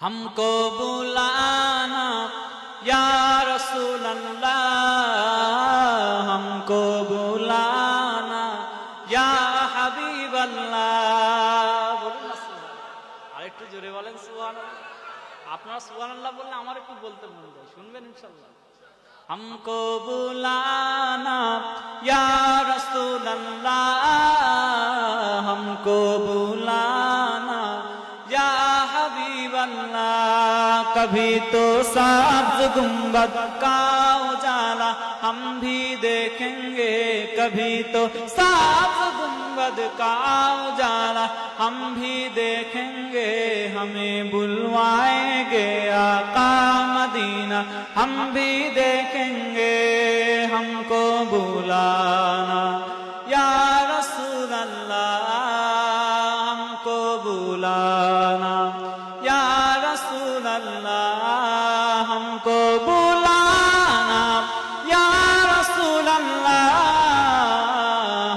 ہم کو بلانا یا رسول اللہ، ہم کو بلانا یا حبیب اللہ۔ بولুন না সুবহানাল্লাহ, আর একটু জোরে বলেন সুবহানাল্লাহ। আপনারা সুবহানাল্লাহ বললে আমার একটু বলতে মন যায়, শুনবেন ইনশাআল্লাহ। ہم کو بلانا یا رسول اللہ، ہم کو بلانا یا حبیب اللہ۔ کبھی تو سبز گنبد کا اجالا ہم بھی دیکھیں گے، کبھی تو سبز گنبد کا اجالا ہم بھی دیکھیں گے، ہمیں بلوائیں گے آقا مدینہ ہم بھی دیکھیں گے۔ ہم کو بلانا یا رسول اللہ، ہم کو بلانا یا رسول اللہ، ہم کو بلانا یا رسول اللہ،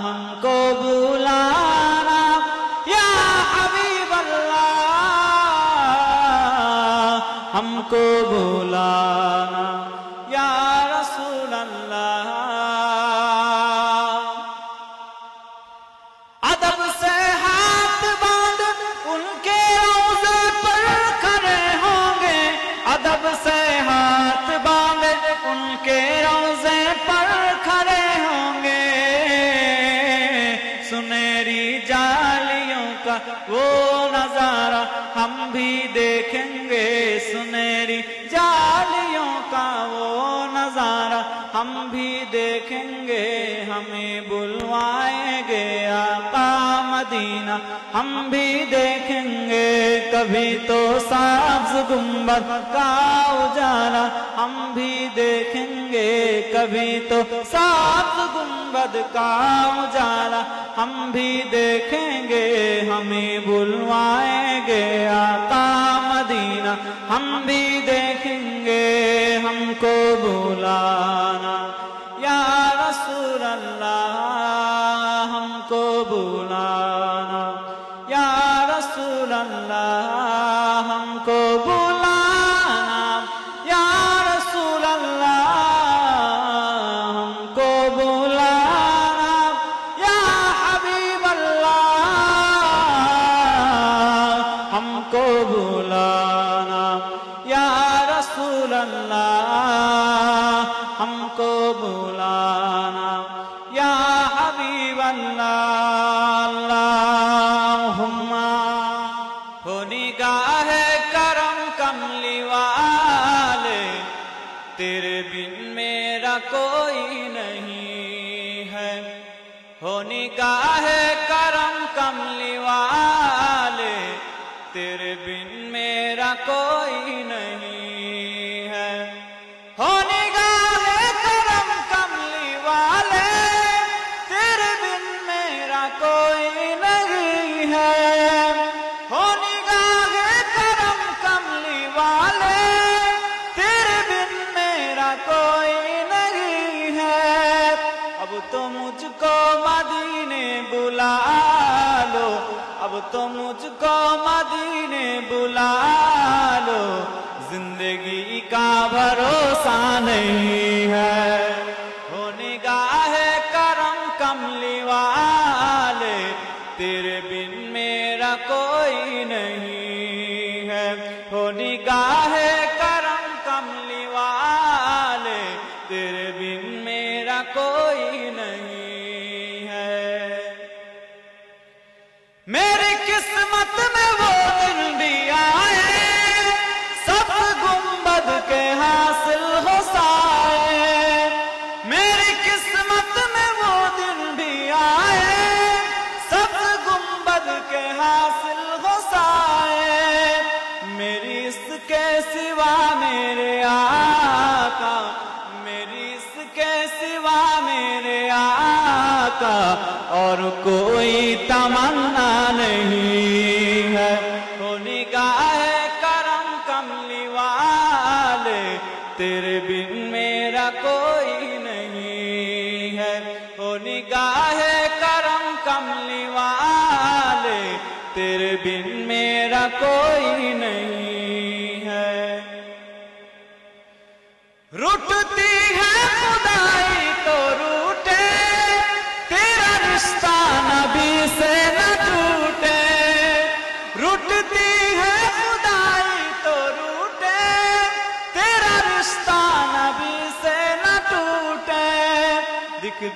ہم کو بلانا یا حبیب اللہ، ہم کو بلانا یا رسول اللہ۔ ادب سے ہاتھ باندھ ان کے روضے پر کھڑے ہوں گے، ادب سے ہاتھ باندھ ان کے روضے پر کھڑے ہوں گے، سنہری جالیوں کا وہ نظارہ ہم بھی دیکھیں گے، سنہری جالیوں کا وہ نظارہ ہم بھی دیکھیں گے، ہمیں بلوائیں گے آقا مدینہ ہم بھی دیکھیں گے، کبھی تو سبز گنبد کا اجالا ہم بھی دیکھیں گے، کبھی تو سبز گنبد کا اجالا ہم بھی دیکھیں گے، ہمیں بلوائیں گے آقا مدینہ ہم بھی دیکھیں گے۔ ہم کو بلانا یا رسول اللہ، ہم کو بلانا یا رسول اللہ، ہم کو بلانا یا رسول اللہ، ہم کو بلانا یا حبیب اللہ، ہم کو بلانا یا رسول اللہ، ہم کو بلانا یا حبیب اللہ۔ اللہم ہو نگاہ کرم کملی والے، تیرے بن میرا کوئی نہیں ہے، ہو نگاہ کرم کملی والے، تیرے بن میرا کوئی نہیں ہے، ہو نگاہ کرم کملی والے، تیرے بن میرا کوئی نہیں ہے، ہو نگاہ کرم کملی والے، تیرے بن میرا کوئی نہیں ہے۔ اب تو مجھ کو مدینے بلا لو، اب تو مجھ کو مدینے بلا لو، زندگی کا بھروسہ نہیں ہے، ہو نگاہ کرم کملی والے، تیرے بن میرا کوئی نہیں ہے، ہو نگاہ کرم کملی والے، تیرے بن میرا کوئی نہیں ہے۔ میری قسمت میں وہ دن بھی آئے، سب گنبد کے حاصل ہو سائے، میری قسمت میں وہ دن بھی آئے، سب گنبد کے حاصل ہو سائے، میری اس کے سوا میرے آقا، میری اس کے سوا میرے آقا اور کوئی تمنا نہیں ہے، ہو نگاہ کرم کملی والے، تیرے بن میرا کوئی نہیں ہے، ہو نگاہ کرم کملی والے، تیرے بن میرا کوئی نہیں۔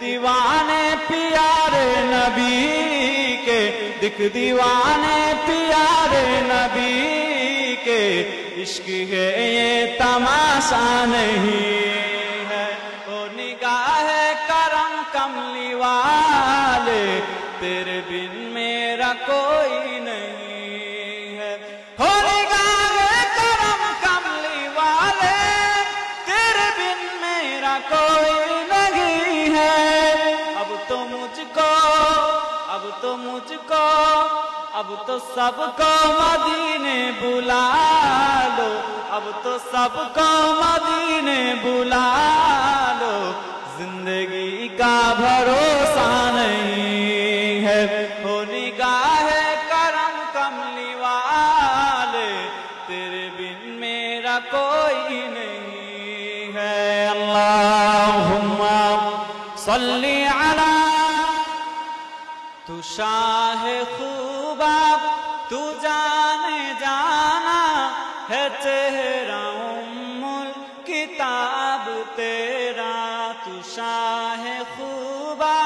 دیوانے پیارے نبی کے، دکھ دیوانے پیارے نبی کے، عشق ہے یہ تماشا نہیں ہے، وہ نگاہ کرم کملی والے تیرے بن میرا کوئی نہیں ہے، ہو نگاہ کرم کملی والے تیرے بن میرا کوئی نہیں ہے، اب تو مجھ کو اب تو سب کو مدینے بلا لو، اب تو سب کو مدینے بلا لو، زندگی کا بھروسہ نہیں ہے، ہو نگاہ کرم کملی والے تیرے بن میرا کوئی نہیں ہے، اللہم صلی علی تو شاہ خوبا، تو جانے جانا ہے چہرہ ام الکتاب تیرا، تو شاہ خوبا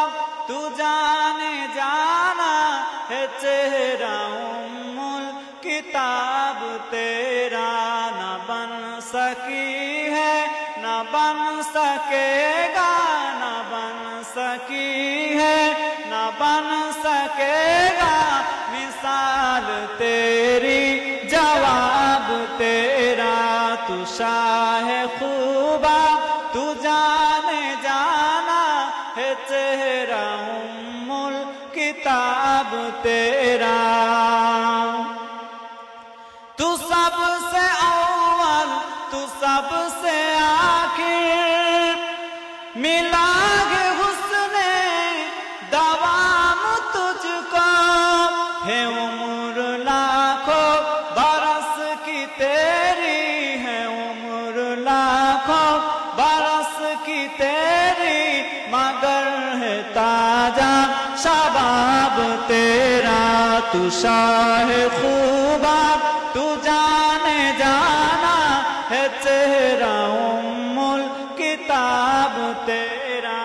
تو جانے جانا ہے چہرہ ام الکتاب تیرا، نہ بن سکی ہے نہ بن سکے گا، نہ بن سکی ہے نہ بن سکے گا مثال تیری، جواب تیرا، تو شاہ خوبا تو جانے جانا ہے چہرہ ام الکتاب تیرا، تو سب سے اول تو سب سے آخر، ملا گے حسن دوام تجھ کو، ہے عمر لاکھوں برس کی تیری، ہے عمر لاکھوں برس کی تیری، مگر ہے تاجہ شباب تیرا، تو شاہ خوبا تو جانے جانا ہے چہرہ ام الکتاب تیرا،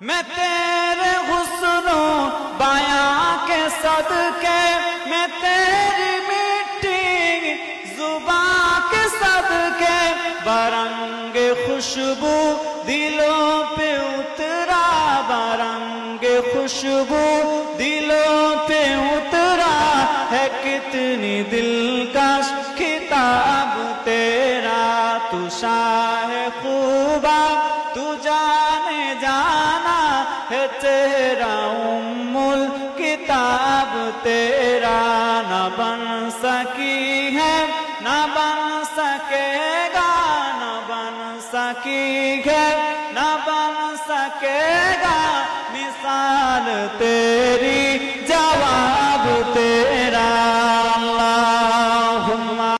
میں تیرے حسن و بیاں کے صدقے، میں تیری میٹھی زباں کے صدقے، برنگ خوشبو دلوں پہ اترا، برنگ خوشبو دلوں پہ اترا، ہے کتنی دلکش کتاب تیرا، تو شاہ خوبا تو جانے جانا ہے چہرہ ام الکتاب تیرا، نہ بن سکی ہے نہ بن سکے گا، نہ بن سکی ہے نہ بن سکے گا مثال تیری،